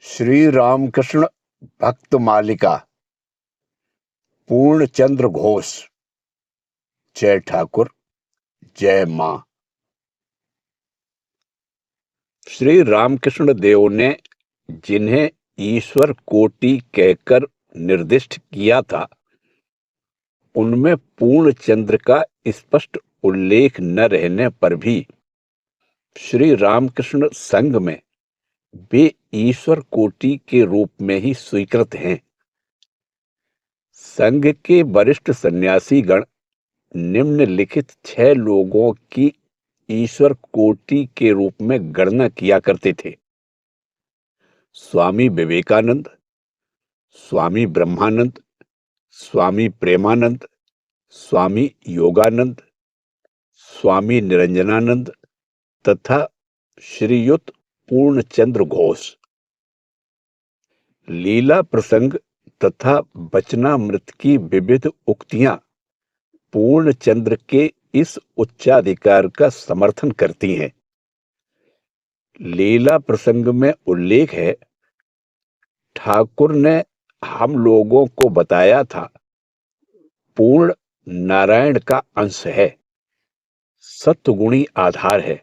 श्री रामकृष्ण भक्त मालिका पूर्णचंद्र घोष। जय ठाकुर, जय मां। श्री रामकृष्ण देव ने जिन्हें ईश्वर कोटि कहकर निर्दिष्ट किया था, उनमें पूर्णचंद्र का स्पष्ट उल्लेख न रहने पर भी श्री रामकृष्ण संघ में वे ईश्वर कोटि के रूप में ही स्वीकृत हैं। संघ के वरिष्ठ सन्यासी गण निम्नलिखित 6 लोगों की ईश्वर कोटि के रूप में गणना किया करते थे: स्वामी विवेकानंद, स्वामी ब्रह्मानंद, स्वामी प्रेमानंद, स्वामी योगानंद, स्वामी निरंजनानंद तथा श्रीयुत पूर्णचंद्र घोष। लीला प्रसंग तथा वचनामृत की विविध उक्तियां पूर्णचंद्र के इस उच्चाधिकार का समर्थन करती हैं। लीला प्रसंग में उल्लेख है, ठाकुर ने हम लोगों को बताया था, पूर्ण नारायण का अंश है, सत्गुणी आधार है।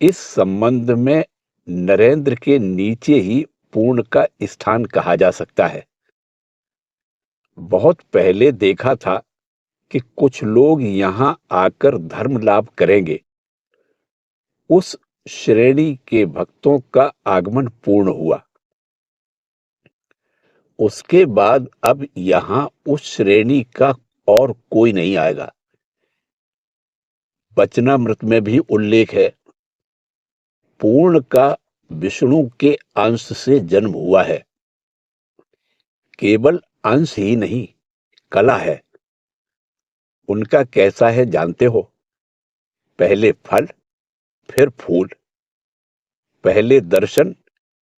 इस संबंध में नरेंद्र के नीचे ही पूर्ण का स्थान कहा जा सकता है। बहुत पहले देखा था कि कुछ लोग यहां आकर धर्म लाभ करेंगे। उस श्रेणी के भक्तों का आगमन पूर्ण हुआ। उसके बाद अब यहां उस श्रेणी का और कोई नहीं आएगा। वचनामृत में भी उल्लेख है, पूर्ण का विष्णु के अंश से जन्म हुआ है। केवल अंश ही नहीं, कला है। उनका कैसा है जानते हो? पहले फल, फिर फूल, पहले दर्शन,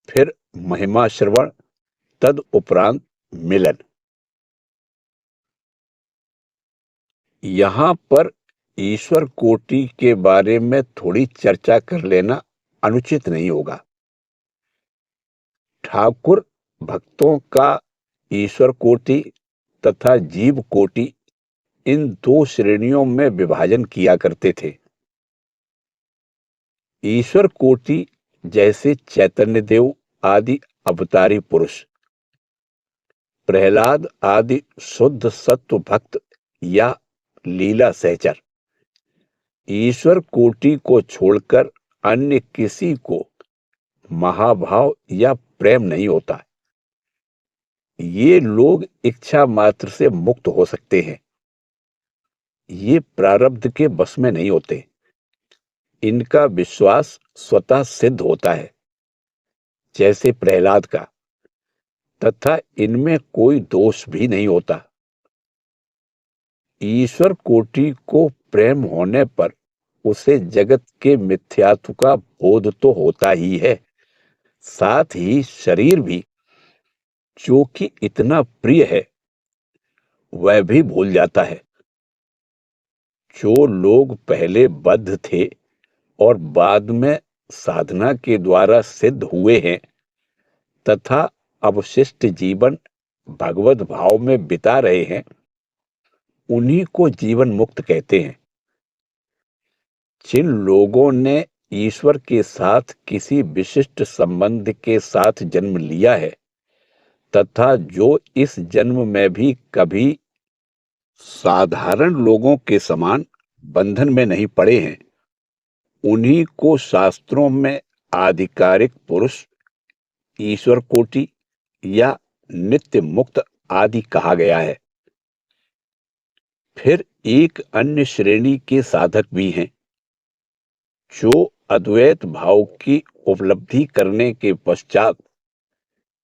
फिर महिमा श्रवण, तद उपरांत मिलन। यहां पर ईश्वर कोटि के बारे में थोड़ी चर्चा कर लेना अनुचित नहीं होगा। ठाकुर भक्तों का ईश्वर कोटि तथा जीव कोटि, इन 2 श्रेणियों में विभाजन किया करते थे। ईश्वर कोटि जैसे चैतन्य देव आदि अवतारी पुरुष, प्रहलाद आदि शुद्ध सत्व भक्त या लीला सहचर, ईश्वर कोटि को छोड़कर अन्य किसी को महाभाव या प्रेम नहीं होता। ये लोग इच्छा मात्र से मुक्त हो सकते हैं। ये प्रारब्ध के बस में नहीं होते। इनका विश्वास स्वतः सिद्ध होता है, जैसे प्रहलाद का, तथा इनमें कोई दोष भी नहीं होता। ईश्वर कोटि को प्रेम होने पर उसे जगत के मिथ्यात्व का बोध तो होता ही है, साथ ही शरीर भी, जो कि इतना प्रिय है, वह भी भूल जाता है। जो लोग पहले बद्ध थे और बाद में साधना के द्वारा सिद्ध हुए हैं तथा अवशिष्ट जीवन भगवत भाव में बिता रहे हैं, उन्हीं को जीवन मुक्त कहते हैं। जिन लोगों ने ईश्वर के साथ किसी विशिष्ट संबंध के साथ जन्म लिया है तथा जो इस जन्म में भी कभी साधारण लोगों के समान बंधन में नहीं पड़े हैं, उन्हीं को शास्त्रों में आधिकारिक पुरुष, ईश्वर कोटि या नित्य मुक्त आदि कहा गया है। फिर एक अन्य श्रेणी के साधक भी हैं, जो अद्वैत भाव की उपलब्धि करने के पश्चात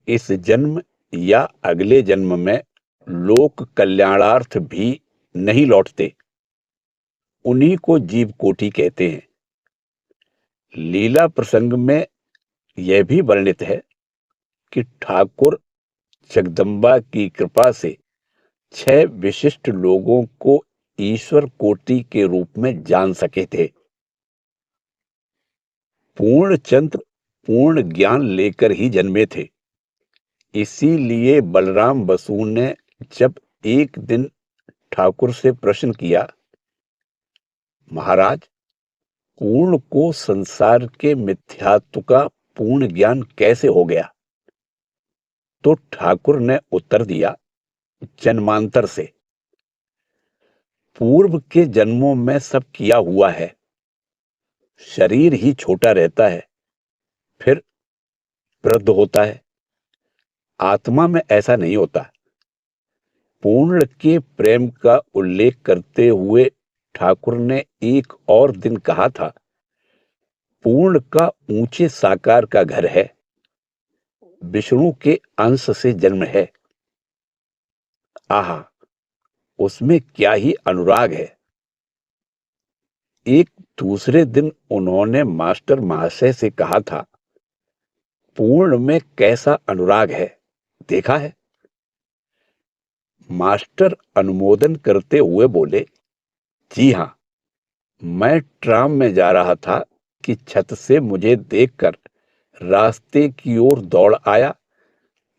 इस जन्म या अगले जन्म में लोक कल्याणार्थ भी नहीं लौटते। उन्हीं को जीव कोटि कहते हैं। लीला प्रसंग में यह भी वर्णित है कि ठाकुर जगदम्बा की कृपा से 6 विशिष्ट लोगों को ईश्वर कोटि के रूप में जान सके थे: पूर्णचंद्र पूर्ण ज्ञान लेकर ही जन्मे थे। इसीलिए बलराम बसु ने जब एक दिन ठाकुर से प्रश्न किया, महाराज, पूर्ण को संसार के मिथ्यात्व का पूर्ण ज्ञान कैसे हो गया? तो ठाकुर ने उत्तर दिया, जन्मांतर से। पूर्व के जन्मों में सब किया हुआ है। शरीर ही छोटा रहता है, फिर वृद्ध होता है। आत्मा में ऐसा नहीं होता। पूर्ण के प्रेम का उल्लेख करते हुए ठाकुर ने एक और दिन कहा था, पूर्ण का ऊंचे साकार का घर है, विष्णु के अंश से जन्म है। आहा, उसमें क्या ही अनुराग है। एक दूसरे दिन उन्होंने मास्टर महाशय से कहा था, पूर्ण में कैसा अनुराग है, देखा है? मास्टर अनुमोदन करते हुए बोले, जी हां, मैं ट्राम में जा रहा था कि छत से मुझे देखकर रास्ते की ओर दौड़ आया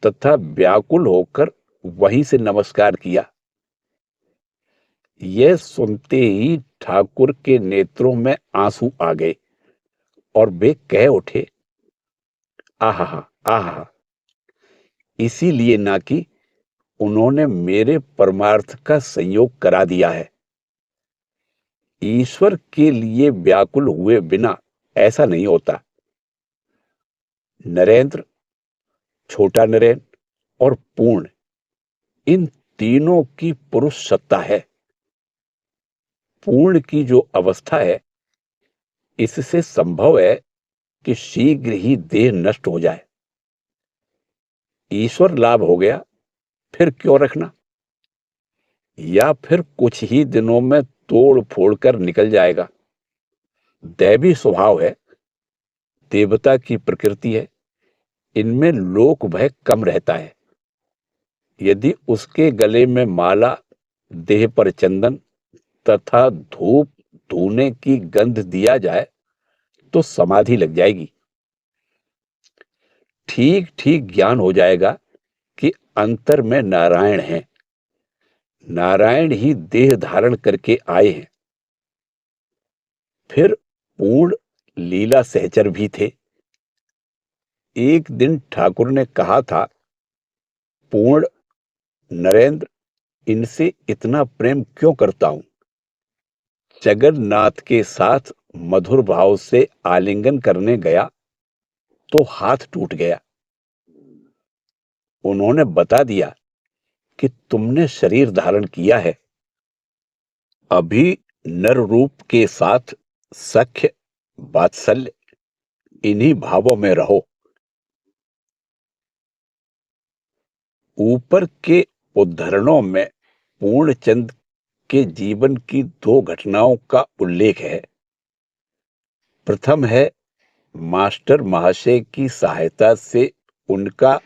तथा व्याकुल होकर वहीं से नमस्कार किया। यह सुनते ही ठाकुर के नेत्रों में आंसू आ गए और वे कह उठे, आहा आहा। इसीलिए ना कि उन्होंने मेरे परमार्थ का संयोग करा दिया है। ईश्वर के लिए व्याकुल हुए बिना ऐसा नहीं होता। नरेंद्र, छोटा नरेन और पूर्ण, इन तीनों की पुरुष सत्ता है। पूर्ण की जो अवस्था है, इससे संभव है कि शीघ्र ही देह नष्ट हो जाए। ईश्वर लाभ हो गया, फिर क्यों रखना? या फिर कुछ ही दिनों में तोड़ फोड़ कर निकल जाएगा। दैवी स्वभाव है, देवता की प्रकृति है, इनमें लोक भय कम रहता है। यदि उसके गले में माला, देह पर चंदन तथा धूप धूने की गंध दिया जाए तो समाधि लग जाएगी। ठीक ठीक ज्ञान हो जाएगा कि अंतर में नारायण है। नारायण ही देह धारण करके आए हैं। फिर पूर्ण लीला सहचर भी थे। एक दिन ठाकुर ने कहा था, पूर्ण, नरेंद्र, इनसे इतना प्रेम क्यों करता हूं? जगन्नाथ के साथ मधुर भाव से आलिंगन करने गया तो हाथ टूट गया। उन्होंने बता दिया कि तुमने शरीर धारण किया है। अभी नर रूप के साथ सख्य, वात्सल्य, इन्हीं भावों में रहो। ऊपर के उद्धरणों में पूर्णचंद के जीवन की दो घटनाओं का उल्लेख है। प्रथम है मास्टर महाशय की सहायता से उनका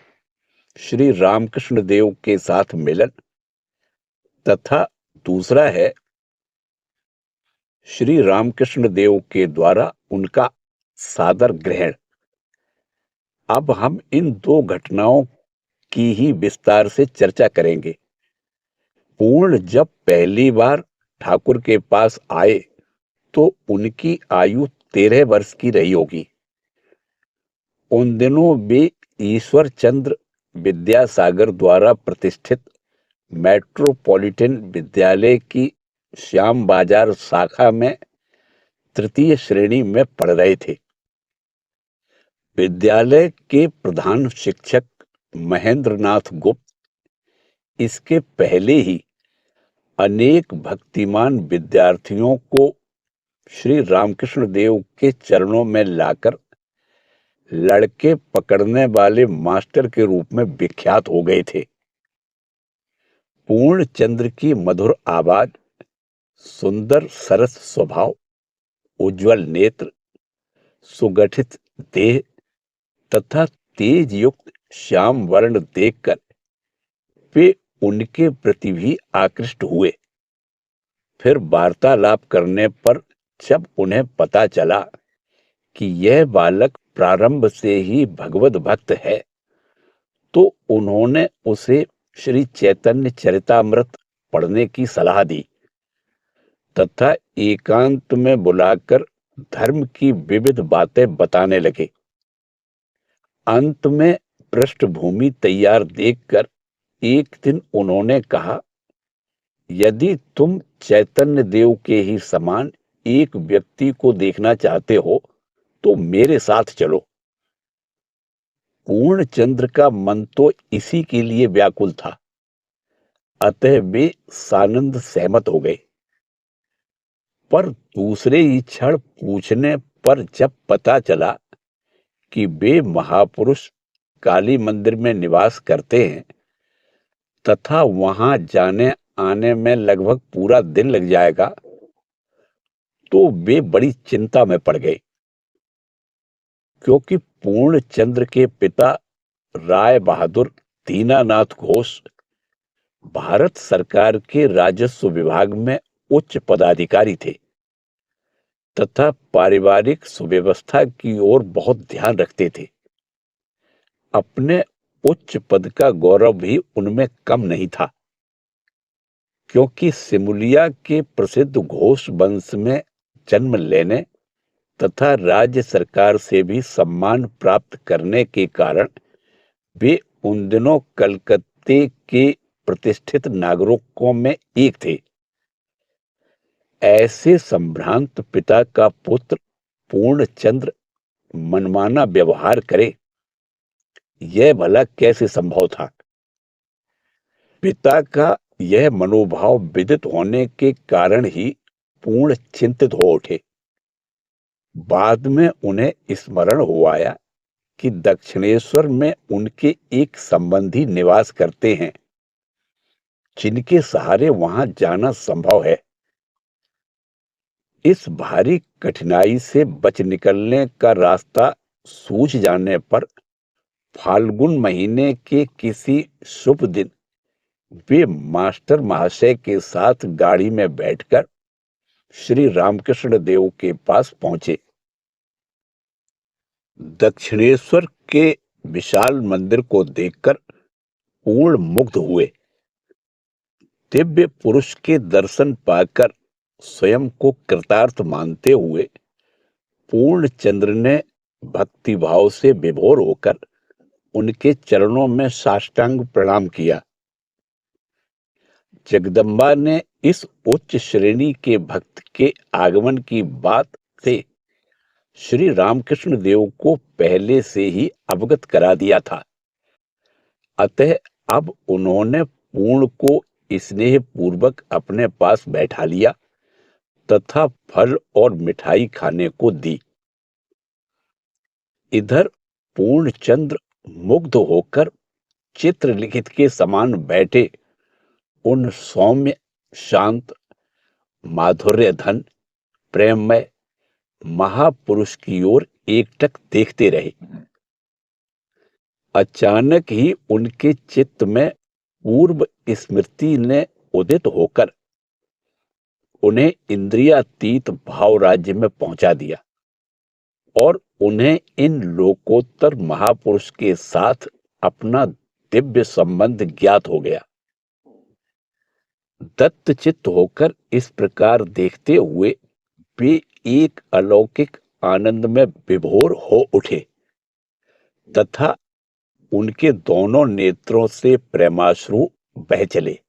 श्री रामकृष्ण देव के साथ मिलन, तथा दूसरा है श्री रामकृष्ण देव के द्वारा उनका सादर ग्रहण। अब हम इन दो घटनाओं की ही विस्तार से चर्चा करेंगे। पूर्ण जब पहली बार ठाकुर के पास आए तो उनकी आयु 13 वर्ष की रही होगी। उन दिनों वे ईश्वर चंद्र विद्यासागर द्वारा प्रतिष्ठित मेट्रोपॉलिटन विद्यालय की श्याम बाजार शाखा में तृतीय श्रेणी में पढ़ रहे थे। विद्यालय के प्रधान शिक्षक महेंद्र नाथ गुप्त इसके पहले ही अनेक भक्तिमान विद्यार्थियों को श्री रामकृष्ण देव के चरणों में लाकर लड़के पकड़ने वाले मास्टर के रूप में विख्यात हो गए थे। पूर्ण चंद्र की मधुर आवाज, सुंदर सरस स्वभाव, उज्जवल नेत्र, सुगठित देह तथा तेज युक्त श्याम वर्ण देखकर वे उनके प्रति भी आकृष्ट हुए। फिर वार्तालाप करने पर जब उन्हें पता चला कि यह बालक प्रारंभ से ही भगवत भक्त है, तो उन्होंने उसे श्री चैतन्य चरितामृत पढ़ने की सलाह दी तथा एकांत में बुलाकर धर्म की विविध बातें बताने लगे। अंत में पृष्ठभूमि तैयार देखकर एक दिन उन्होंने कहा, यदि तुम चैतन्य देव के ही समान एक व्यक्ति को देखना चाहते हो तो मेरे साथ चलो। पूर्णचंद्र का मन तो इसी के लिए व्याकुल था, अतः वे सानंद सहमत हो गए। पर दूसरे ही क्षण पूछने पर जब पता चला कि वे महापुरुष काली मंदिर में निवास करते हैं तथा वहां जाने आने में लगभग पूरा दिन लग जाएगा, तो वे बड़ी चिंता में पड़ गए। क्योंकि पूर्णचंद्र के पिता राय बहादुर दीनानाथ घोष भारत सरकार के राजस्व विभाग में उच्च पदाधिकारी थे तथा पारिवारिक सुव्यवस्था की ओर बहुत ध्यान रखते थे। अपने उच्च पद का गौरव भी उनमें कम नहीं था, क्योंकि सिमुलिया के प्रसिद्ध घोष वंश में जन्म लेने तथा राज्य सरकार से भी सम्मान प्राप्त करने के कारण वे उन दिनों कलकत्ते के प्रतिष्ठित नागरिकों में एक थे। ऐसे संभ्रांत पिता का पुत्र पूर्णचंद्र मनमाना व्यवहार करे, यह भला कैसे संभव था। पिता का यह मनोभाव विदित होने के कारण ही पूर्ण चिंतित हो उठे। बाद में उन्हें स्मरण हो आया कि दक्षिणेश्वर में उनके एक संबंधी निवास करते हैं, जिनके सहारे वहां जाना संभव है। इस भारी कठिनाई से बच निकलने का रास्ता सूझ जाने पर फाल्गुन महीने के किसी शुभ दिन वे मास्टर महाशय के साथ गाड़ी में बैठकर श्री रामकृष्ण देव के पास पहुंचे। दक्षिणेश्वर के विशाल मंदिर को देखकर पूर्ण मुग्ध हुए। दिव्य पुरुष के दर्शन पाकर स्वयं को कृतार्थ मानते हुए पूर्णचंद्र ने भक्तिभाव से विभोर होकर उनके चरणों में साष्टांग प्रणाम किया। जगदम्बा ने इस उच्च श्रेणी के भक्त के आगमन की बात से श्री रामकृष्ण देव को पहले से ही अवगत करा दिया था। अतः अब उन्होंने पूर्ण को स्नेह पूर्वक अपने पास बैठा लिया तथा फल और मिठाई खाने को दी। इधर पूर्णचंद्र मुग्ध होकर चित्रलिखित के समान बैठे उन सौम्य, शांत, माधुर्य धन, प्रेममय महापुरुष की ओर एकटक देखते रहे। अचानक ही उनके चित्त में पूर्व स्मृति ने उदित होकर उन्हें इंद्रियातीत भाव राज्य में पहुंचा दिया और उन्हें इन लोकोत्तर महापुरुष के साथ अपना दिव्य संबंध ज्ञात हो गया। दत्तचित्त होकर इस प्रकार देखते हुए वे एक अलौकिक आनंद में विभोर हो उठे तथा उनके दोनों नेत्रों से प्रेमाश्रु बह चले।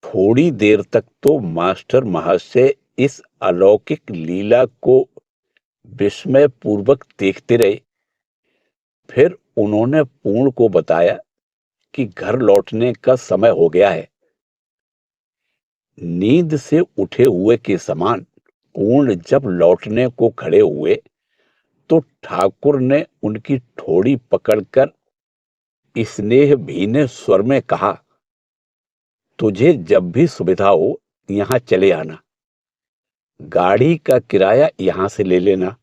थोड़ी देर तक तो मास्टर महाशय इस अलौकिक लीला को विस्मय पूर्वक देखते रहे। फिर उन्होंने पूर्ण को बताया कि घर लौटने का समय हो गया है। नींद से उठे हुए के समान पूर्ण जब लौटने को खड़े हुए तो ठाकुर ने उनकी ठोड़ी पकड़कर स्नेह भीने स्वर में कहा, तुझे जब भी सुविधा हो यहां चले आना, गाड़ी का किराया यहां से ले लेना।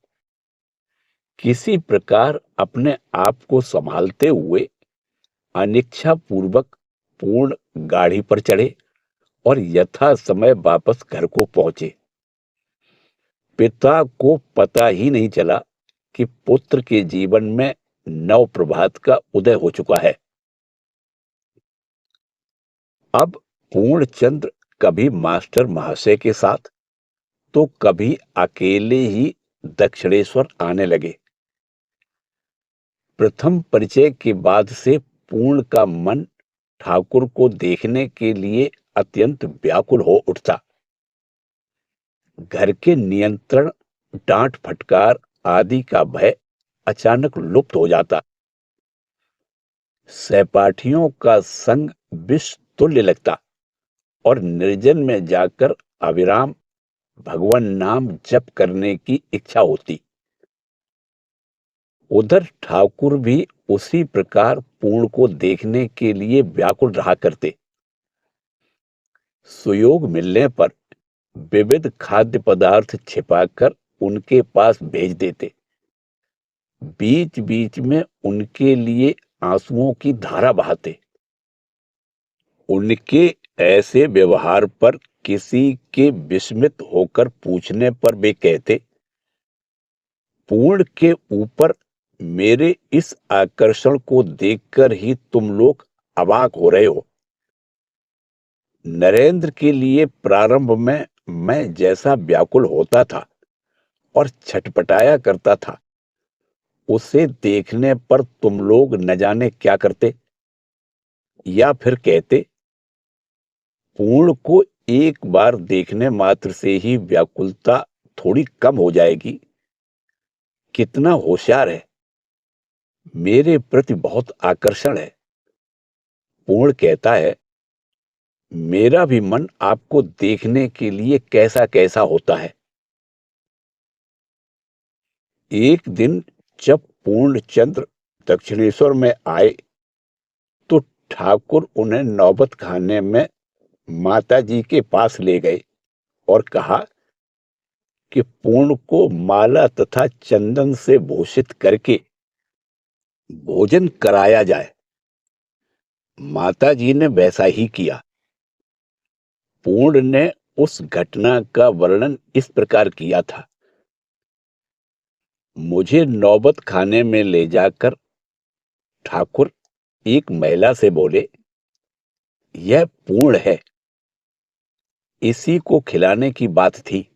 किसी प्रकार अपने आप को संभालते हुए अनिच्छा पूर्वक पूर्ण गाड़ी पर चढ़े और यथा समय वापस घर को पहुंचे। पिता को पता ही नहीं चला कि पुत्र के जीवन में नव प्रभात का उदय हो चुका है। अब पूर्णचंद्र कभी मास्टर महाशय के साथ तो कभी अकेले ही दक्षिणेश्वर आने लगे। प्रथम परिचय के बाद से पूर्ण का मन ठाकुर को देखने के लिए अत्यंत व्याकुल हो उठता। घर के नियंत्रण, डांट फटकार आदि का भय अचानक लुप्त हो जाता। सहपाठियों का संग विष तुल्य लगता और निर्जन में जाकर अविराम भगवान नाम जप करने की इच्छा होती। उधर ठाकुर भी उसी प्रकार पूर्ण को देखने के लिए व्याकुल रहा करते। सुयोग मिलने पर विविध खाद्य पदार्थ छिपाकर उनके पास भेज देते। बीच बीच में उनके लिए आंसुओं की धारा बहाते। उनके ऐसे व्यवहार पर किसी के विस्मित होकर पूछने पर वे कहते, पूर्ण के ऊपर मेरे इस आकर्षण को देखकर ही तुम लोग अवाक हो रहे हो। नरेंद्र के लिए प्रारंभ में मैं जैसा व्याकुल होता था और छटपटाया करता था, उसे देखने पर तुम लोग न जाने क्या करते, या फिर कहते, पूर्ण को एक बार देखने मात्र से ही व्याकुलता थोड़ी कम हो जाएगी। कितना होशियार है, मेरे प्रति बहुत आकर्षण है। पूर्ण कहता है, मेरा भी मन आपको देखने के लिए कैसा कैसा होता है। एक दिन जब पूर्णचंद्र दक्षिणेश्वर में आए तो ठाकुर उन्हें नौबत खाने में माता जी के पास ले गए और कहा कि पूर्ण को माला तथा चंदन से भूषित करके भोजन कराया जाए। माता जी ने वैसा ही किया। पूर्ण ने उस घटना का वर्णन इस प्रकार किया था, मुझे नौबत खाने में ले जाकर ठाकुर एक महिला से बोले, यह पूर्ण है, इसी को खिलाने की बात थी।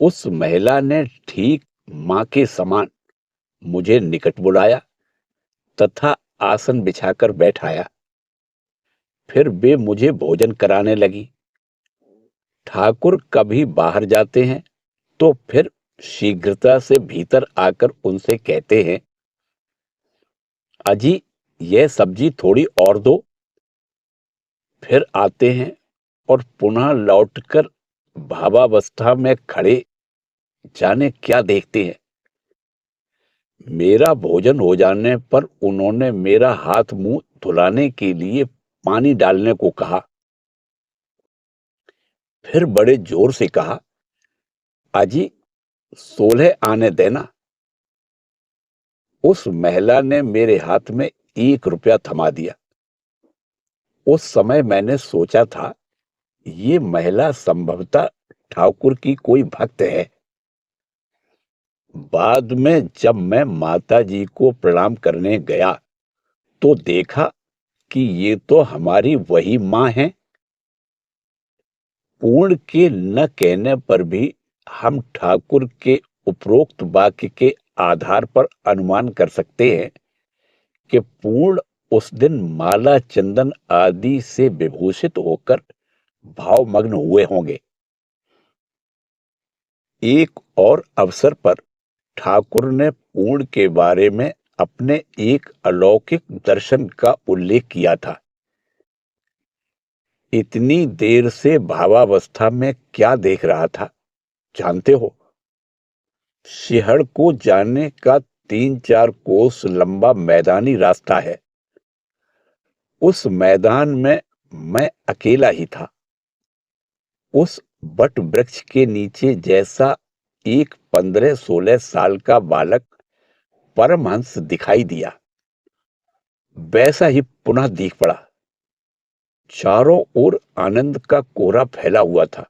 उस महिला ने ठीक मां के समान मुझे निकट बुलाया तथा आसन बिछाकर बैठाया। फिर वे मुझे भोजन कराने लगी। ठाकुर कभी बाहर जाते हैं तो फिर शीघ्रता से भीतर आकर उनसे कहते हैं, अजी यह सब्जी थोड़ी और दो। फिर आते हैं और पुनः लौटकर भावावस्था में खड़े जाने क्या देखते हैं। मेरा भोजन हो जाने पर उन्होंने मेरा हाथ मुंह धुलाने के लिए पानी डालने को कहा। फिर बड़े जोर से कहा, अजी 16 आने देना। उस महिला ने मेरे हाथ में 1 रुपया थमा दिया। उस समय मैंने सोचा था, ये महिला संभवतः ठाकुर की कोई भक्त है। बाद में जब मैं माता जी को प्रणाम करने गया तो देखा कि ये तो हमारी वही मां है। पूर्ण के न कहने पर भी हम ठाकुर के उपरोक्त वाक्य के आधार पर अनुमान कर सकते हैं कि पूर्ण उस दिन माला चंदन आदि से विभूषित होकर भावमग्न हुए होंगे। एक और अवसर पर ठाकुर ने पूर्ण के बारे में अपने एक अलौकिक दर्शन का उल्लेख किया था। इतनी देर से भावावस्था में क्या देख रहा था जानते हो? शिहड़ को जाने का 3-4 कोस लंबा मैदानी रास्ता है। उस मैदान में मैं अकेला ही था। उस बट वृक्ष के नीचे जैसा एक 15-16 साल का बालक परमहंस दिखाई दिया, वैसा ही पुनः दिख पड़ा। चारों ओर आनंद का कोहरा फैला हुआ था।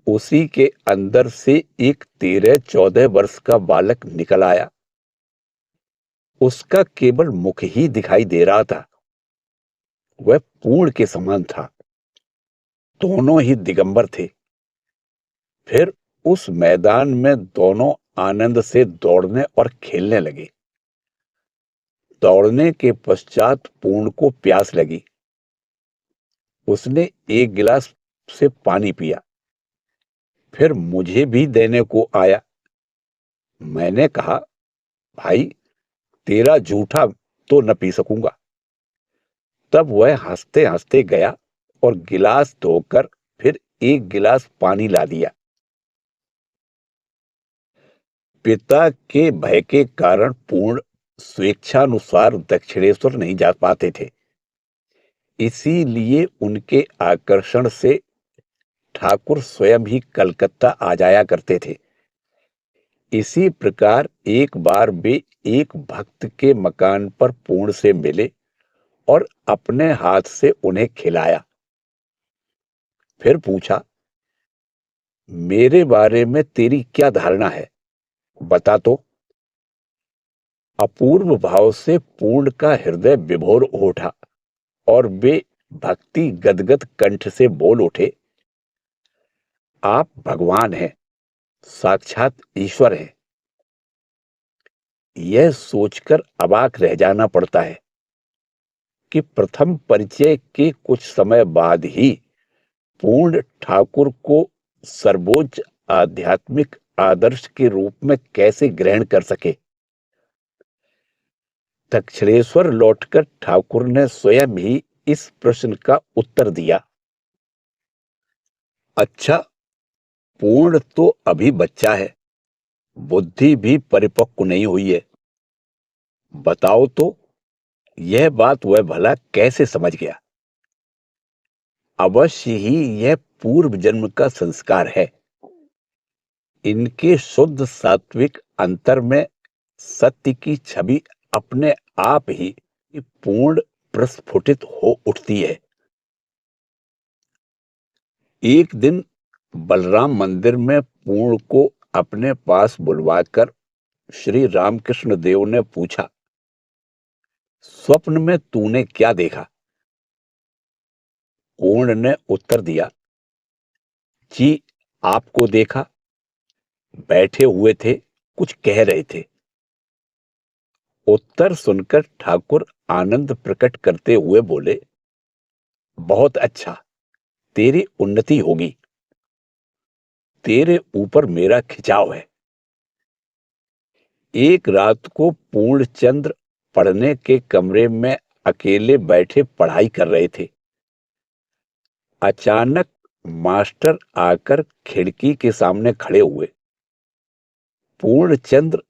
उसी के अंदर से एक 13-14 वर्ष का बालक निकल आया। उसका केवल मुख ही दिखाई दे रहा था। वह पूर्ण के समान था। दोनों ही दिगंबर थे। फिर उस मैदान में दोनों आनंद से दौड़ने और खेलने लगे। दौड़ने के पश्चात पूर्ण को प्यास लगी। उसने एक गिलास से पानी पिया। फिर मुझे भी देने को आया। मैंने कहा, भाई, तेरा जूठा तो न पी सकूंगा। तब वह हंसते हंसते गया और गिलास धोकर फिर एक गिलास पानी ला दिया। पिता के भय के कारण पूर्ण स्वेच्छानुसार दक्षिणेश्वर नहीं जा पाते थे। इसीलिए उनके आकर्षण से ठाकुर स्वयं ही कलकत्ता आ जाया करते थे। इसी प्रकार एक बार वे एक भक्त के मकान पर पूर्ण से मिले और अपने हाथ से उन्हें खिलाया। फिर पूछा, मेरे बारे में तेरी क्या धारणा है, बता तो। अपूर्व भाव से पूर्ण का हृदय विभोर उठा और वे भक्ति गदगद कंठ से बोल उठे, आप भगवान हैं, साक्षात ईश्वर हैं। यह सोचकर अबाक रह जाना पड़ता है कि प्रथम परिचय के कुछ समय बाद ही पूर्ण ठाकुर को सर्वोच्च आध्यात्मिक आदर्श के रूप में कैसे ग्रहण कर सके। दक्षिणेश्वर लौटकर ठाकुर ने स्वयं ही इस प्रश्न का उत्तर दिया। अच्छा, पूर्ण तो अभी बच्चा है, बुद्धि भी परिपक्व नहीं हुई है। बताओ तो, यह बात वह भला कैसे समझ गया। अवश्य ही यह पूर्व जन्म का संस्कार है। इनके शुद्ध सात्विक अंतर में सत्य की छवि अपने आप ही पूर्ण प्रस्फुटित हो उठती है। एक दिन बलराम मंदिर में पूर्ण को अपने पास बुलवाकर श्री रामकृष्ण देव ने पूछा, स्वप्न में तूने क्या देखा। पूर्ण ने उत्तर दिया, जी, आपको देखा, बैठे हुए थे, कुछ कह रहे थे। उत्तर सुनकर ठाकुर आनंद प्रकट करते हुए बोले, बहुत अच्छा, तेरी उन्नति होगी। तेरे ऊपर मेरा खिंचाव है। एक रात को पूर्णचंद्र पढ़ने के कमरे में अकेले बैठे पढ़ाई कर रहे थे। अचानक मास्टर आकर खिड़की के सामने खड़े हुए। पूर्णचंद्र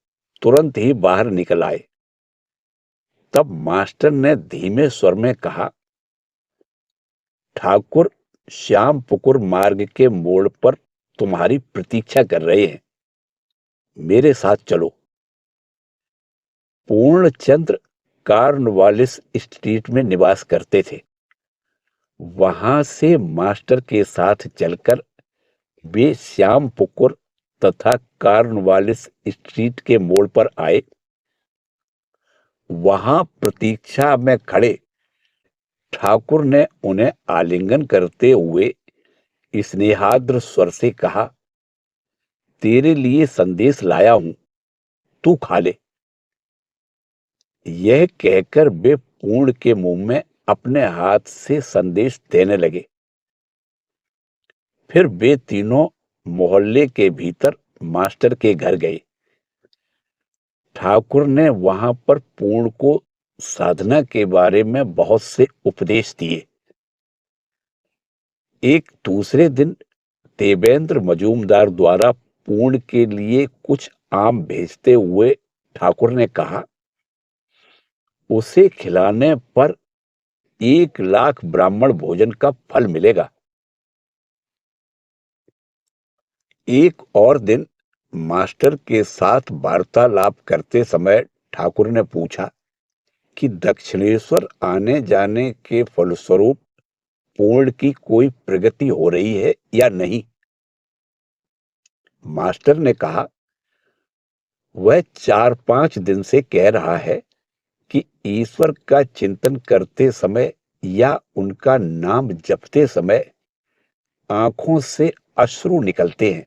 तुरंत ही बाहर निकल आए। तब मास्टर ने धीमे स्वर में कहा, ठाकुर श्याम पुकुर मार्ग के मोड़ पर तुम्हारी प्रतीक्षा कर रहे हैं, मेरे साथ चलो। पूर्णचंद्र कार्नवालिस स्ट्रीट में निवास करते थे। वहां से मास्टर के साथ चलकर वे श्याम पुकुर तथा कार्नवालिस स्ट्रीट के मोड़ पर आए। वहां प्रतीक्षा में खड़े ठाकुर ने उन्हें आलिंगन करते हुए स्नेहाद्र स्वर से कहा, तेरे लिए संदेश लाया हूं, तू खा ले। यह कहकर वे पूर्ण के मुंह में अपने हाथ से संदेश देने लगे। फिर वे तीनों मोहल्ले के भीतर मास्टर के घर गए। ठाकुर ने वहां पर पूर्ण को साधना के बारे में बहुत से उपदेश दिए। एक दूसरे दिन देवेंद्र मजूमदार द्वारा पूर्ण के लिए कुछ आम भेजते हुए ठाकुर ने कहा, उसे खिलाने पर 1 लाख ब्राह्मण भोजन का फल मिलेगा। एक और दिन मास्टर के साथ वार्तालाप करते समय ठाकुर ने पूछा कि दक्षिणेश्वर आने जाने के फलस्वरूप पूर्ण की कोई प्रगति हो रही है या नहीं। मास्टर ने कहा, वह 4-5 दिन से कह रहा है कि ईश्वर का चिंतन करते समय या उनका नाम जपते समय आंखों से अश्रु निकलते हैं,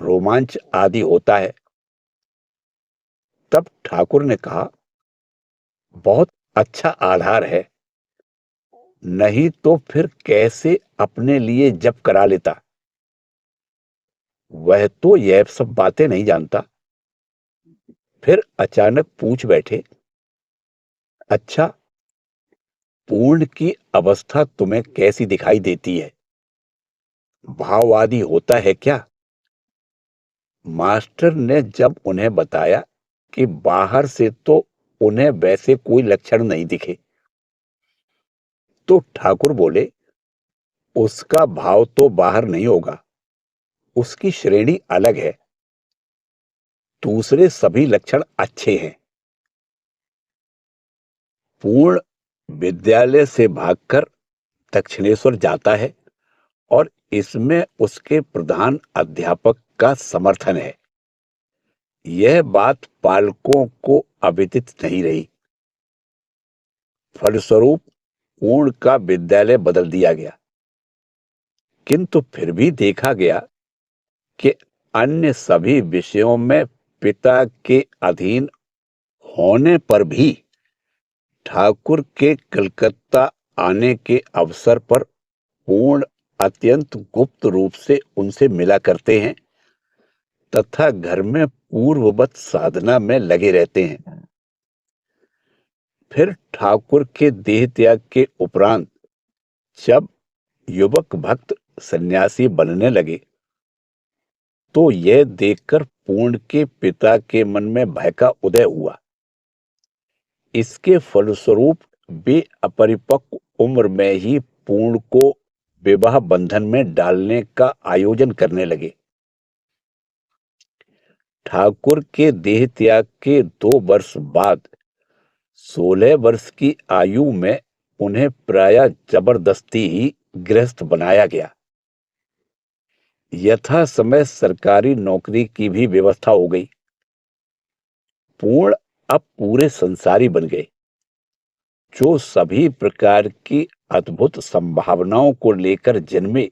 रोमांच आदि होता है। तब ठाकुर ने कहा, बहुत अच्छा आधार है, नहीं तो फिर कैसे अपने लिए जप करा लेता। वह तो यह सब बातें नहीं जानता। फिर अचानक पूछ बैठे, अच्छा, पूर्ण की अवस्था तुम्हें कैसी दिखाई देती है? भाववादी होता है क्या? मास्टर ने जब उन्हें बताया कि बाहर से तो उन्हें वैसे कोई लक्षण नहीं दिखे, तो ठाकुर बोले, उसका भाव तो बाहर नहीं होगा, उसकी श्रेणी अलग है। दूसरे सभी लक्षण अच्छे हैं। पूर्ण विद्यालय से भागकर दक्षिणेश्वर जाता है और इसमें उसके प्रधान अध्यापक का समर्थन है। यह बात पालकों को अविदित नहीं रही। फलस्वरूप पूर्ण का विद्यालय बदल दिया गया, किंतु फिर भी देखा गया कि अन्य सभी विषयों में पिता के अधीन होने पर भी ठाकुर के कलकत्ता आने के अवसर पर पूर्ण अत्यंत गुप्त रूप से उनसे मिला करते हैं तथा घर में पूर्ववत साधना में लगे रहते हैं। फिर ठाकुर के देह त्याग के उपरांत जब युवक भक्त सन्यासी बनने लगे, तो यह देखकर पूर्ण के पिता के मन में भय का उदय हुआ। इसके फलस्वरूप वे अपरिपक्व उम्र में ही पूर्ण को विवाह बंधन में डालने का आयोजन करने लगे। ठाकुर के देह त्याग के 2 वर्ष बाद 16 वर्ष की आयु में उन्हें प्रायः जबरदस्ती ही गृहस्थ बनाया गया। यथा समय सरकारी नौकरी की भी व्यवस्था हो गई। पूर्ण अब पूरे संसारी बन गए, जो सभी प्रकार की अद्भुत संभावनाओं को लेकर जन्मे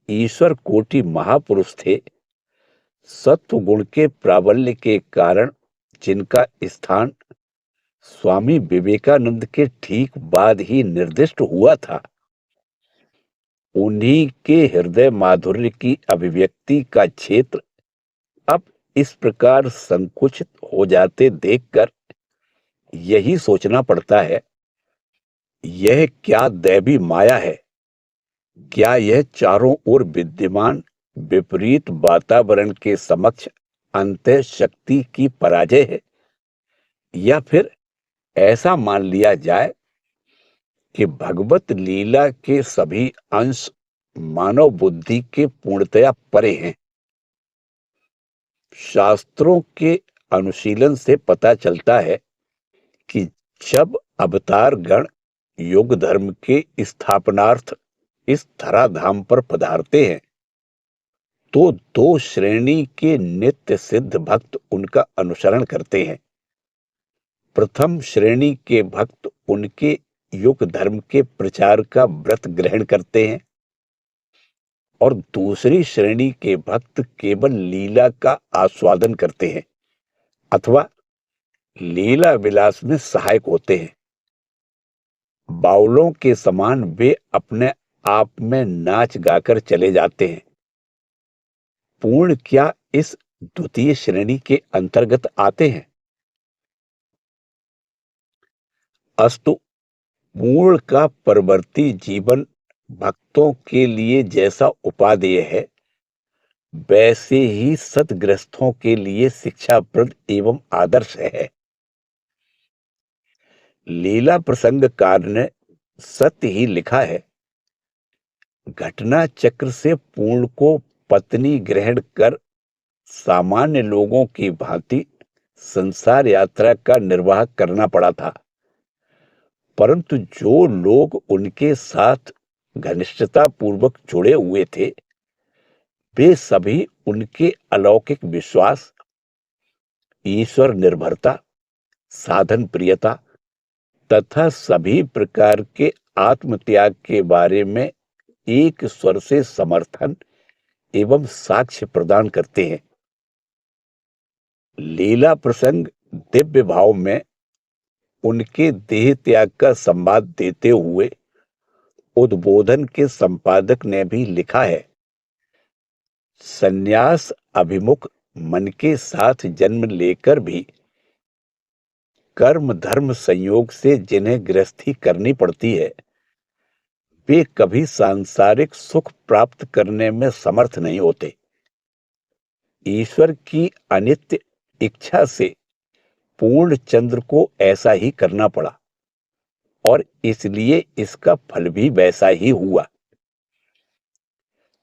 ईश्वर कोटि महापुरुष थे। सत्व गुण के प्राबल्य के कारण जिनका स्थान स्वामी विवेकानंद के ठीक बाद ही निर्दिष्ट हुआ था, उन्हीं के हृदय माधुर्य की अभिव्यक्ति का क्षेत्र अब इस प्रकार संकुचित हो जाते देखकर यही सोचना पड़ता है, यह क्या दैवी माया है? क्या यह चारों ओर विद्यमान विपरीत वातावरण के समक्ष अंतः शक्ति की पराजय है? या फिर ऐसा मान लिया जाए कि भगवत लीला के सभी अंश मानव बुद्धि के पूर्णतया परे हैं? शास्त्रों के अनुशीलन से पता चलता है कि जब अवतार गण युग धर्म के स्थापनार्थ इस धराधाम पर पधारते हैं, तो 2 श्रेणी के नित्य सिद्ध भक्त उनका अनुसरण करते हैं। प्रथम श्रेणी के भक्त उनके युग धर्म के प्रचार का व्रत ग्रहण करते हैं और दूसरी श्रेणी के भक्त केवल लीला का आस्वादन करते हैं अथवा लीला विलास में सहायक होते हैं। बाउलों के समान वे अपने आप में नाच गाकर चले जाते हैं। पूर्ण क्या इस द्वितीय श्रेणी के अंतर्गत आते हैं? अस्तु, पूर्ण का परवर्ती जीवन भक्तों के लिए जैसा उपादेय है, वैसे ही सतग्रस्तों के लिए शिक्षाप्रद एवं आदर्श है। लीला प्रसंगकार ने सत्य ही लिखा है। घटना चक्र से पूर्ण को पत्नी ग्रहण कर सामान्य लोगों की भांति संसार यात्रा का निर्वाह करना पड़ा था, परंतु जो लोग उनके साथ घनिष्ठता पूर्वक जुड़े हुए थे, वे सभी उनके अलौकिक विश्वास, ईश्वर निर्भरता, साधन प्रियता तथा सभी प्रकार के आत्मत्याग के बारे में एक स्वर से समर्थन एवं साक्ष्य प्रदान करते हैं। लीला प्रसंग दिव्य भाव में उनके देह त्याग का संवाद देते हुए उद्बोधन के संपादक ने भी लिखा है, संन्यास अभिमुख मन के साथ जन्म लेकर भी कर्म धर्म संयोग से जिन्हें गृहस्थी करनी पड़ती है, वे कभी सांसारिक सुख प्राप्त करने में समर्थ नहीं होते। ईश्वर की अनित्य इच्छा से पूर्ण चंद्र को ऐसा ही करना पड़ा और इसलिए इसका फल भी वैसा ही हुआ।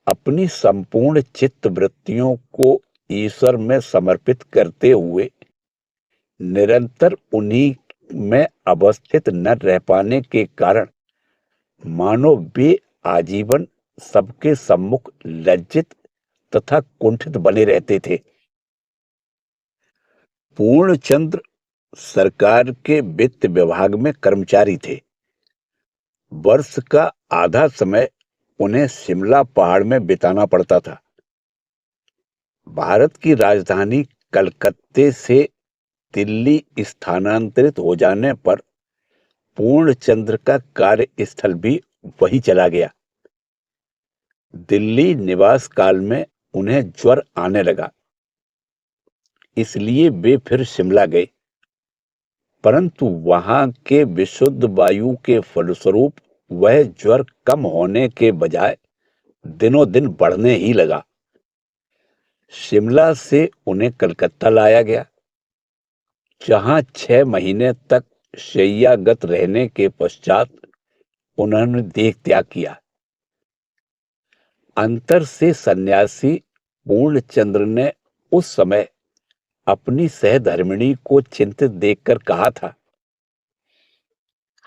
अपनी संपूर्ण चित्त वृत्तियों को ईश्वर में समर्पित करते हुए निरंतर उन्हीं में अवस्थित न रह पाने के कारण मानो वे आजीवन सबके सम्मुख लज्जित तथा कुंठित बने रहते थे। पूर्णचंद्र सरकार के वित्त विभाग में कर्मचारी थे। वर्ष का आधा समय उन्हें शिमला पहाड़ में बिताना पड़ता था। भारत की राजधानी कलकत्ते से दिल्ली स्थानांतरित हो जाने पर पूर्णचंद्र का कार्यस्थल भी वही चला गया। दिल्ली निवास काल में उन्हें ज्वर आने लगा, इसलिए वे फिर शिमला गए, परंतु वहां के विशुद्ध वायु के फलस्वरूप वह ज्वर कम होने के बजाय दिनों दिन बढ़ने ही लगा। शिमला से उन्हें कलकत्ता लाया गया, जहां 6 महीने तक शैय्यागत रहने के पश्चात उन्होंने देह त्याग किया। अंतर से सन्यासी पूर्णचंद्र ने उस समय अपनी सहधर्मिणी को चिंतित देखकर कहा था,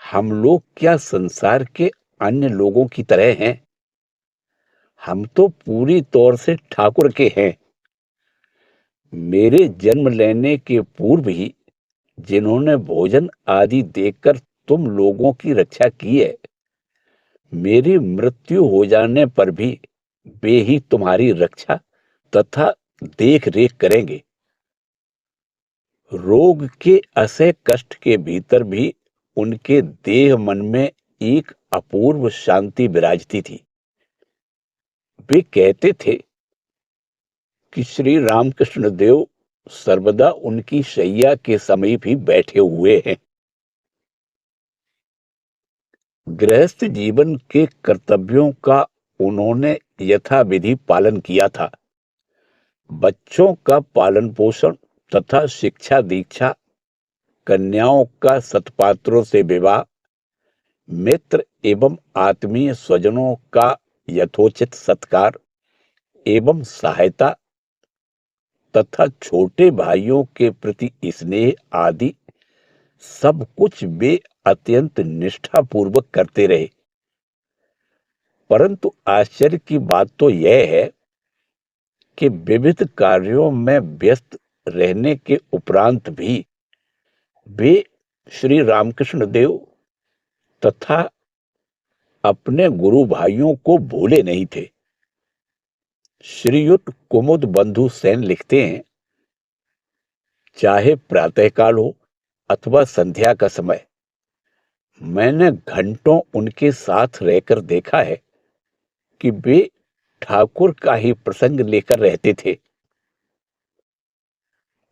हम लोग क्या संसार के अन्य लोगों की तरह हैं? हम तो पूरी तौर से ठाकुर के हैं। मेरे जन्म लेने के पूर्व ही जिन्होंने भोजन आदि देकर तुम लोगों की रक्षा की है, मेरी मृत्यु हो जाने पर भी वे ही तुम्हारी रक्षा तथा देख रेख करेंगे। रोग के असह कष्ट के भीतर भी उनके देह मन में एक अपूर्व शांति विराजती थी। वे कहते थे कि श्री रामकृष्ण देव सर्वदा उनकी शैया के समीप ही बैठे हुए हैं। गृहस्थ जीवन के कर्तव्यों का उन्होंने यथाविधि पालन किया था। बच्चों का पालन पोषण तथा शिक्षा दीक्षा, कन्याओं का सत्पात्रों से विवाह, मित्र एवं आत्मीय स्वजनों का यथोचित सत्कार एवं सहायता तथा छोटे भाइयों के प्रति स्नेह आदि सब कुछ वे अत्यंत निष्ठापूर्वक करते रहे। परंतु आश्चर्य की बात तो यह है कि विविध कार्यों में व्यस्त रहने के उपरांत भी वे श्री रामकृष्ण देव तथा अपने गुरु भाइयों को भूले नहीं थे। श्रीयुत कुमुद बंधु सेन लिखते हैं, चाहे प्रातःकाल हो अथवा संध्या का समय, मैंने घंटों उनके साथ रहकर देखा है कि वे ठाकुर का ही प्रसंग लेकर रहते थे।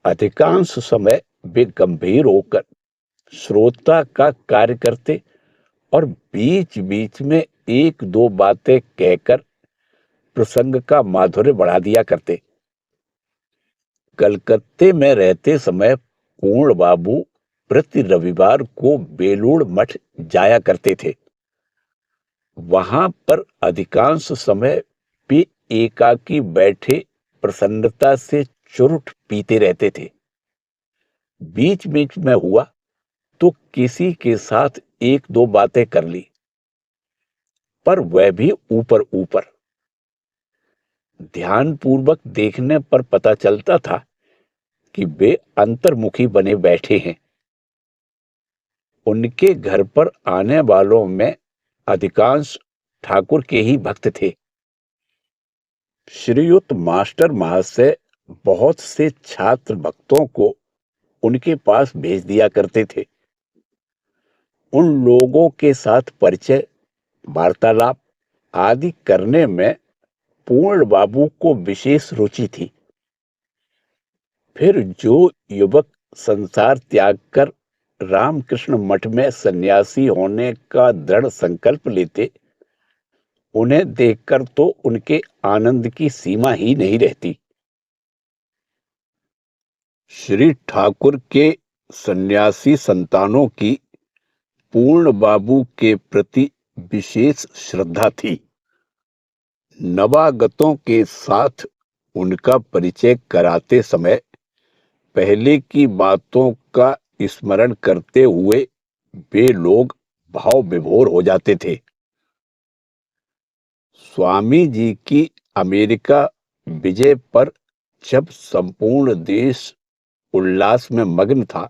अधिकांश समय वे गंभीर होकर श्रोता का कार्य करते और बीच बीच में एक दो बातें कहकर प्रसंग का माधुर्य बढ़ा दिया करते। कलकत्ते में रहते समय पूर्ण बाबू प्रति रविवार को बेलूड़ मठ जाया करते थे। वहां पर अधिकांश समय वे एकाकी बैठे प्रसन्नता से चुरुट पीते रहते थे। बीच बीच में हुआ तो किसी के साथ एक दो बातें कर ली, पर वह भी ऊपर ऊपर। ध्यानपूर्वक देखने पर पता चलता था कि वे अंतर्मुखी बने बैठे हैं। उनके घर पर आने वालों में अधिकांश ठाकुर के ही भक्त थे। श्रीयुत मास्टर महाशय बहुत से छात्र भक्तों को उनके पास भेज दिया करते थे। उन लोगों के साथ परिचय, वार्तालाप आदि करने में पूर्ण बाबू को विशेष रुचि थी। फिर जो युवक संसार त्याग कर रामकृष्ण मठ में सन्यासी होने का दृढ़ संकल्प लेते, उन्हें देखकर तो उनके आनंद की सीमा ही नहीं रहती। श्री ठाकुर के सन्यासी संतानों की पूर्ण बाबू के प्रति विशेष श्रद्धा थी। नवागतों के साथ उनका परिचय कराते समय पहले की बातों का स्मरण करते हुए वे लोग भाव विभोर हो जाते थे। स्वामी जी की अमेरिका विजय पर जब संपूर्ण देश उल्लास में मग्न था,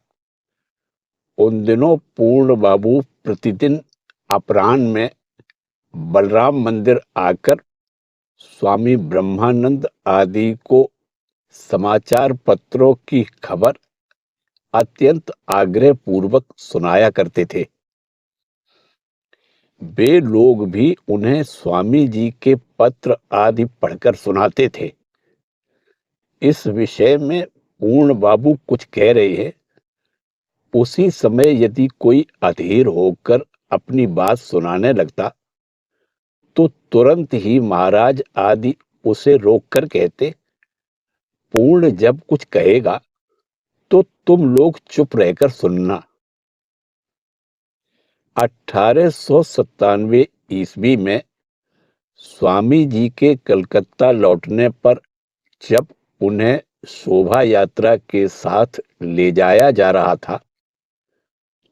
उन दिनों पूर्ण बाबू प्रतिदिन अपराह्न में बलराम मंदिर आकर स्वामी ब्रह्मानंद आदि को समाचार पत्रों की खबर अत्यंत आग्रह पूर्वक सुनाया करते थे। वे लोग भी उन्हें स्वामी जी के पत्र आदि पढ़कर सुनाते थे। इस विषय में पूर्ण बाबू कुछ कह रहे हैं, उसी समय यदि कोई अधीर होकर अपनी बात सुनाने लगता तो तुरंत ही महाराज आदि उसे रोककर कहते, पूर्ण जब कुछ कहेगा तो तुम लोग चुप रहकर सुनना। 1897 ईस्वी में स्वामी जी के कलकत्ता लौटने पर जब उन्हें शोभा यात्रा के साथ ले जाया जा रहा था,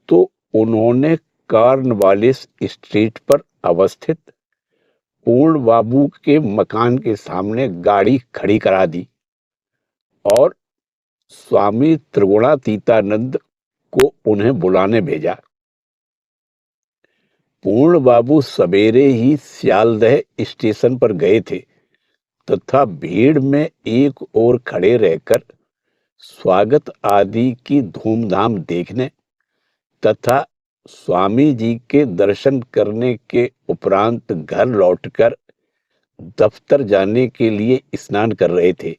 तो उन्होंने कॉर्नवालिस स्ट्रीट पर अवस्थित पूर्ण बाबू के मकान के सामने गाड़ी खड़ी करा दी और स्वामी त्रिगुणातीतानंद को उन्हें बुलाने भेजा। पूर्ण बाबू सवेरे ही सियालदह स्टेशन पर गए थे तथा भीड़ में एक ओर खड़े रहकर स्वागत आदि की धूमधाम देखने तथा स्वामी जी के दर्शन करने के उपरांत घर लौटकर दफ्तर जाने के लिए स्नान कर रहे थे।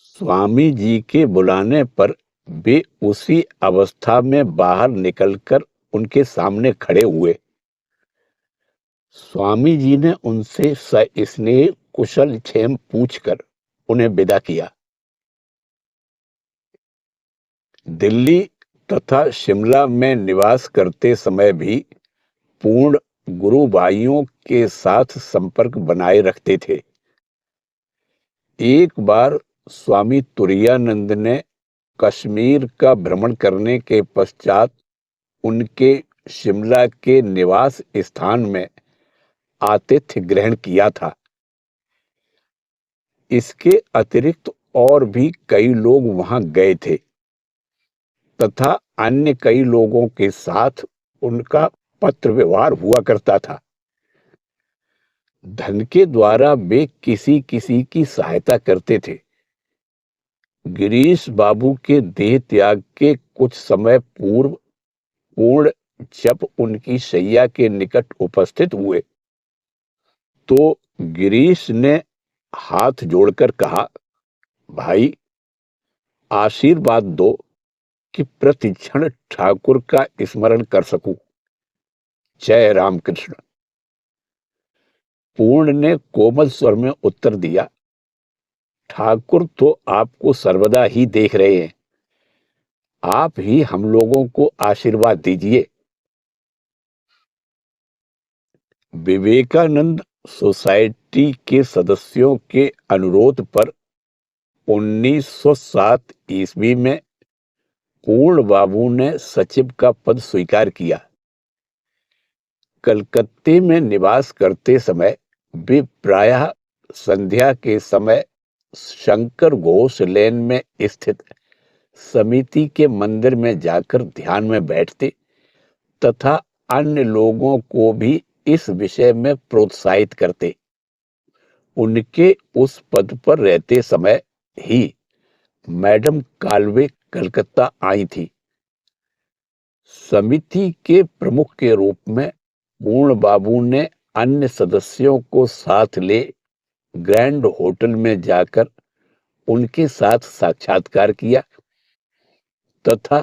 स्वामी जी के बुलाने पर वे उसी अवस्था में बाहर निकलकर उनके सामने खड़े हुए। स्वामी जी ने उनसे सस्नेह कुशल क्षेम पूछकर उन्हें विदा किया। दिल्ली तथा शिमला में निवास करते समय भी पूर्ण गुरु भाइयों के साथ संपर्क बनाए रखते थे। एक बार स्वामी तुरायानंद ने कश्मीर का भ्रमण करने के पश्चात उनके शिमला के निवास स्थान में आतिथ्य ग्रहण किया था। इसके अतिरिक्त और भी कई लोग वहां गए थे तथा अन्य कई लोगों के साथ उनका पत्र व्यवहार हुआ करता था। धन के द्वारा वे किसी किसी की सहायता करते थे। गिरीश बाबू के देह त्याग के कुछ समय पूर्व पूर्ण जब उनकी शैया के निकट उपस्थित हुए तो गिरीश ने हाथ जोड़कर कहा, भाई आशीर्वाद दो कि प्रतिक्षण ठाकुर का स्मरण कर सकूं। जय रामकृष्ण। पूर्ण ने कोमल स्वर में उत्तर दिया, ठाकुर तो आपको सर्वदा ही देख रहे हैं, आप ही हम लोगों को आशीर्वाद दीजिए। विवेकानंद सोसाइटी के सदस्यों के अनुरोध पर 1907 ईस्वी में पूर्ण बाबू ने सचिव का पद स्वीकार किया। कलकत्ते में निवास करते समय वे प्रायः संध्या के समय शंकर घोष लेन में स्थित समिति के मंदिर में जाकर ध्यान में बैठते तथा अन्य लोगों को भी इस विषय में प्रोत्साहित करते। उनके उस पद पर रहते समय ही मैडम काल्वे कलकत्ता आई थी। समिति के प्रमुख के रूप में पूर्ण बाबू ने अन्य सदस्यों को साथ ले ग्रैंड होटल में जाकर उनके साथ साक्षात्कार किया तथा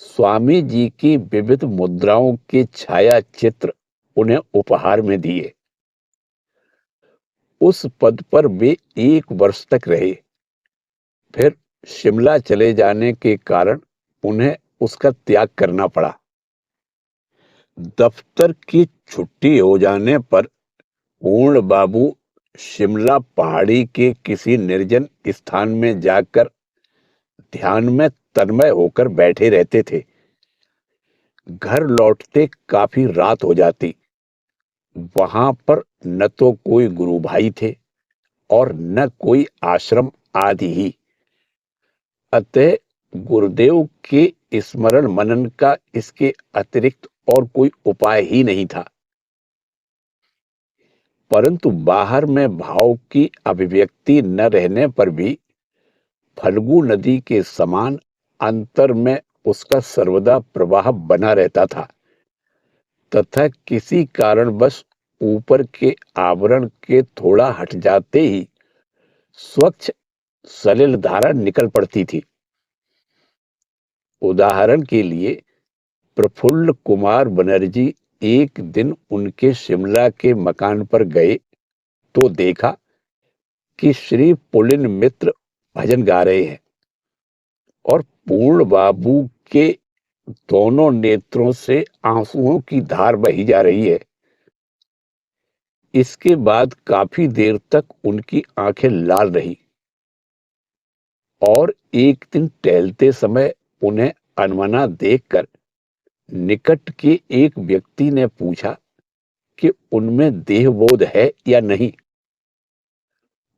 स्वामी जी की विविध मुद्राओं के छाया चित्र उन्हें उपहार में दिए। उस पद पर वे 1 वर्ष तक रहे। फिर शिमला चले जाने के कारण उन्हें उसका त्याग करना पड़ा। दफ्तर की छुट्टी हो जाने पर पूर्ण बाबू शिमला पहाड़ी के किसी निर्जन स्थान में जाकर ध्यान में तन्मय होकर बैठे रहते थे। घर लौटते काफी रात हो जाती। वहां पर न तो कोई गुरु भाई थे और न कोई आश्रम आदि ही। अतः गुरुदेव के स्मरण मनन का इसके अतिरिक्त और कोई उपाय ही नहीं था। परंतु बाहर में भाव की अभिव्यक्ति न रहने पर भी फल्गु नदी के समान अंतर में उसका सर्वदा प्रवाह बना रहता था तथा किसी कारणवश ऊपर के आवरण के थोड़ा हट जाते ही स्वच्छ सलिल धारा निकल पड़ती थी। उदाहरण के लिए प्रफुल्ल कुमार बनर्जी एक दिन उनके शिमला के मकान पर गए तो देखा कि श्री पुलिन मित्र भजन गा रहे हैं और पूर्ण बाबू के दोनों नेत्रों से आंसुओं की धार बही जा रही है। इसके बाद काफी देर तक उनकी आंखें लाल रही और एक दिन टहलते समय उन्हें अनमना देखकर निकट के एक व्यक्ति ने पूछा कि उनमें देहबोध है या नहीं।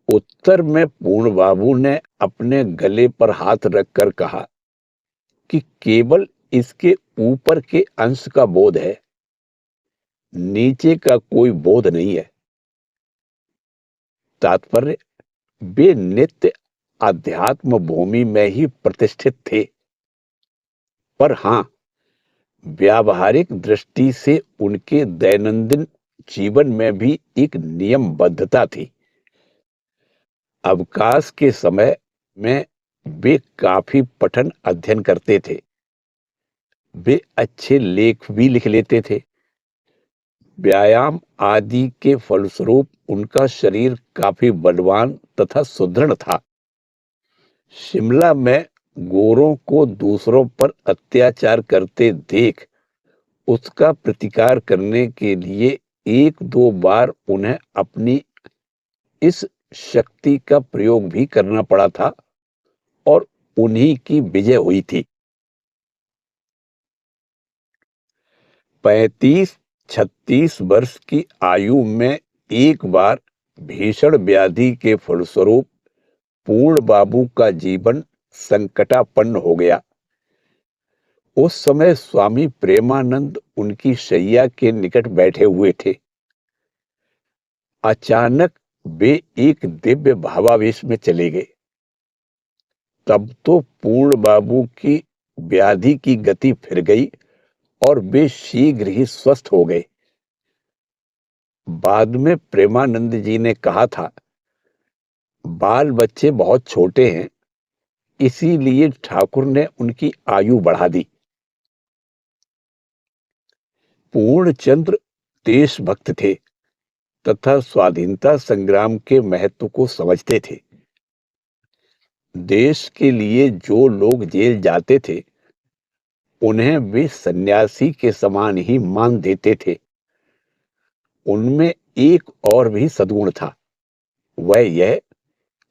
उत्तर में पूर्ण बाबू ने अपने गले पर हाथ रखकर कहा कि केवल इसके ऊपर के अंश का बोध है, नीचे का कोई बोध नहीं है। तात्पर्य, वे नित्य अध्यात्म भूमि में ही प्रतिष्ठित थे, पर हां, व्यावहारिक दृष्टि से उनके दैनंदिन जीवन में भी एक नियमबद्धता थी। अवकाश के समय में वे काफी पठन अध्ययन करते थे। वे अच्छे लेख भी लिख लेते थे। व्यायाम आदि के फलस्वरूप उनका शरीर काफी बलवान तथा सुदृढ़ था। शिमला में गोरों को दूसरों पर अत्याचार करते देख उसका प्रतिकार करने के लिए 1-2 बार उन्हें अपनी इस शक्ति का प्रयोग भी करना पड़ा था और उन्हीं की विजय हुई थी। 35-36 वर्ष की आयु में एक बार भीषण व्याधि के फलस्वरूप पूर्ण बाबू का जीवन संकटापन्न हो गया। उस समय स्वामी प्रेमानंद उनकी शैया के निकट बैठे हुए थे। अचानक वे एक दिव्य भावावेश में चले गए। तब तो पूर्ण बाबू की व्याधि की गति फिर गई और वे शीघ्र ही स्वस्थ हो गए। बाद में प्रेमानंद जी ने कहा था, बाल बच्चे बहुत छोटे हैं, इसीलिए ठाकुर ने उनकी आयु बढ़ा दी। पूर्णचंद्र देशभक्त थे तथा स्वाधीनता संग्राम के महत्व को समझते थे। देश के लिए जो लोग जेल जाते थे उन्हें वे सन्यासी के समान ही मान देते थे। उनमें एक और भी सद्गुण था, वह यह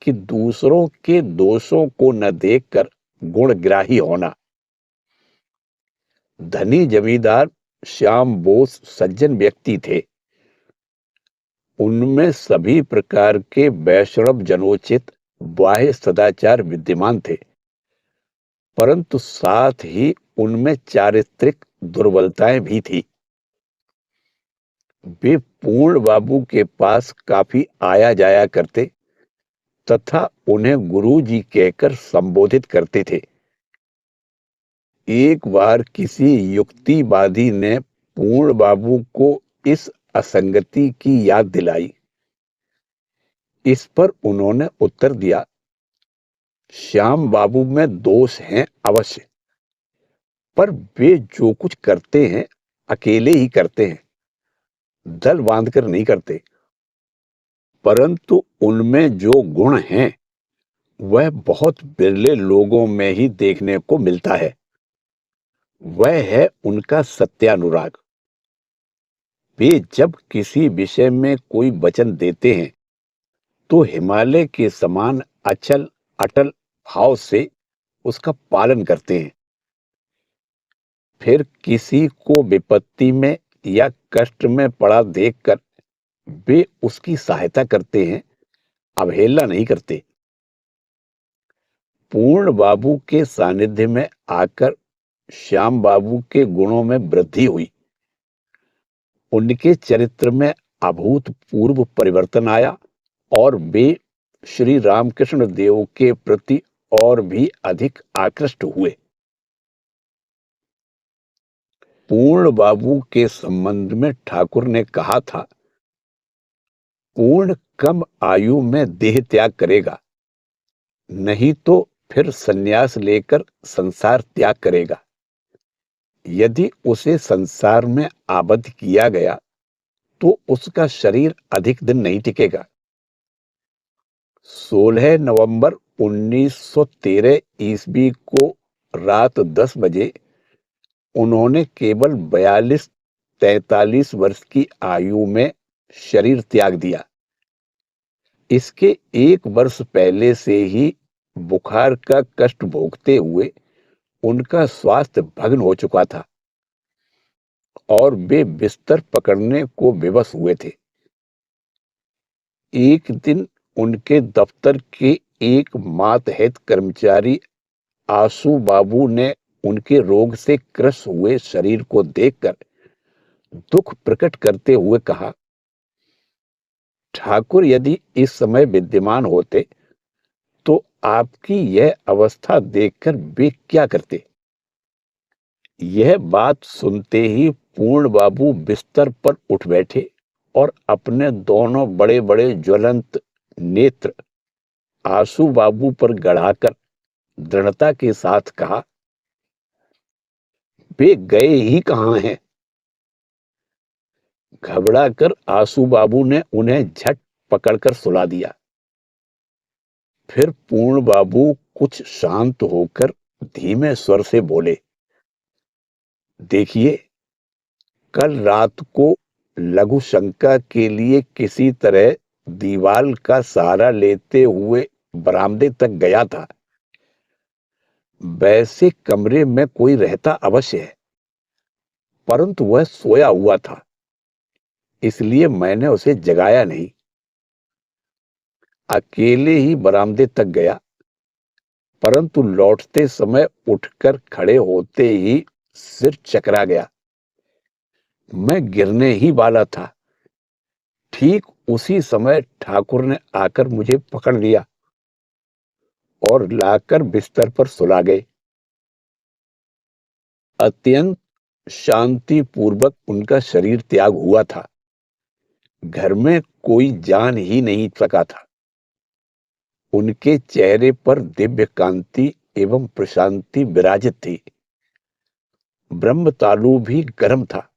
कि दूसरों के दोषों को न देखकर गुणग्राही होना। धनी जमींदार श्याम बोस सज्जन व्यक्ति थे। उनमें सभी प्रकार के वैष्णव जनोचित बाह्य सदाचार विद्यमान थे, परंतु साथ ही उनमें चारित्रिक दुर्बलताएं भी थी। वे पूर्ण बाबू के पास काफी आया जाया करते तथा उन्हें गुरुजी कहकर संबोधित करते थे। एक बार किसी युक्तिवादी ने पूर्ण बाबू को इस असंगति की याद दिलाई। इस पर उन्होंने उत्तर दिया, श्याम बाबू में दोष हैं अवश्य, पर वे जो कुछ करते हैं अकेले ही करते हैं, दल बांधकर नहीं करते। परंतु उनमें जो गुण हैं वह बहुत बिरले लोगों में ही देखने को मिलता है। वह है उनका सत्यानुराग। वे जब किसी विषय में कोई वचन देते हैं तो हिमालय के समान अचल अटल भाव से उसका पालन करते हैं। फिर किसी को विपत्ति में या कष्ट में पड़ा देखकर वे उसकी सहायता करते हैं, अवहेलना नहीं करते। पूर्ण बाबू के सानिध्य में आकर श्याम बाबू के गुणों में वृद्धि हुई। उनके चरित्र में अभूतपूर्व परिवर्तन आया और वे श्री रामकृष्ण देव के प्रति और भी अधिक आकृष्ट हुए। पूर्ण बाबू के संबंध में ठाकुर ने कहा था, पूर्ण कम आयु में देह त्याग करेगा, नहीं तो फिर संन्यास लेकर संसार त्याग करेगा। यदि उसे संसार में आबद्ध किया गया तो उसका शरीर अधिक दिन नहीं टिकेगा। 16 नवंबर 1913 ईस्वी को रात 10 बजे उन्होंने केवल 42-43 वर्ष की आयु में शरीर त्याग दिया। इसके एक वर्ष पहले से ही बुखार का कष्ट भोगते हुए उनका स्वास्थ्य भग्न हो चुका था और वे बिस्तर पकड़ने को विवश हुए थे। एक दिन उनके दफ्तर के एक मातहत कर्मचारी आशु बाबू ने उनके रोग से क्रस्त हुए शरीर को देखकर दुख प्रकट करते हुए कहा, ठाकुर यदि इस समय विद्यमान होते तो आपकी यह अवस्था देखकर वे क्या करते। यह बात सुनते ही पूर्ण बाबू बिस्तर पर उठ बैठे और अपने दोनों बड़े बड़े ज्वलंत नेत्र आशु बाबू पर गड़ाकर दृढ़ता के साथ कहा, वे गए ही कहां हैं। घबराकर आशु बाबू ने उन्हें झट पकड़कर सुला दिया। फिर पूर्ण बाबू कुछ शांत होकर धीमे स्वर से बोले, देखिए, कल रात को लघु शंका के लिए किसी तरह दीवाल का सहारा लेते हुए बरामदे तक गया था। वैसे कमरे में कोई रहता अवश्य है, परंतु वह सोया हुआ था, इसलिए मैंने उसे जगाया नहीं। अकेले ही बरामदे तक गया, परंतु लौटते समय उठकर खड़े होते ही सिर चकरा गया। मैं गिरने ही वाला था। ठीक उसी समय ठाकुर ने आकर मुझे पकड़ लिया और लाकर बिस्तर पर सुला गए। अत्यंत शांतिपूर्वक उनका शरीर त्याग हुआ था। घर में कोई जान ही नहीं सका था। उनके चेहरे पर दिव्य कांति एवं प्रशांति विराजित थी। ब्रह्मतालु भी गर्म था।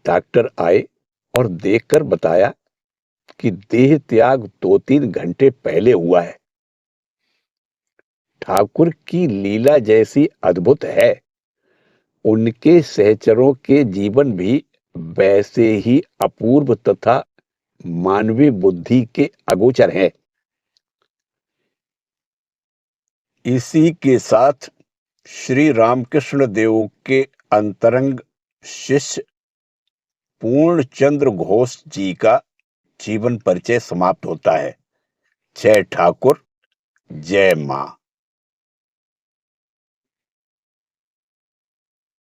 डॉक्टर आए और देखकर बताया कि देह त्याग 2-3 घंटे पहले हुआ है। ठाकुर की लीला जैसी अद्भुत है। उनके सहचरों के जीवन भी वैसे ही अपूर्व तथा मानवीय बुद्धि के अगोचर हैं। इसी के साथ श्री रामकृष्ण देव के अंतरंग शिष्य पूर्णचंद्र घोष जी का जीवन परिचय समाप्त होता है। जय ठाकुर, जय मां।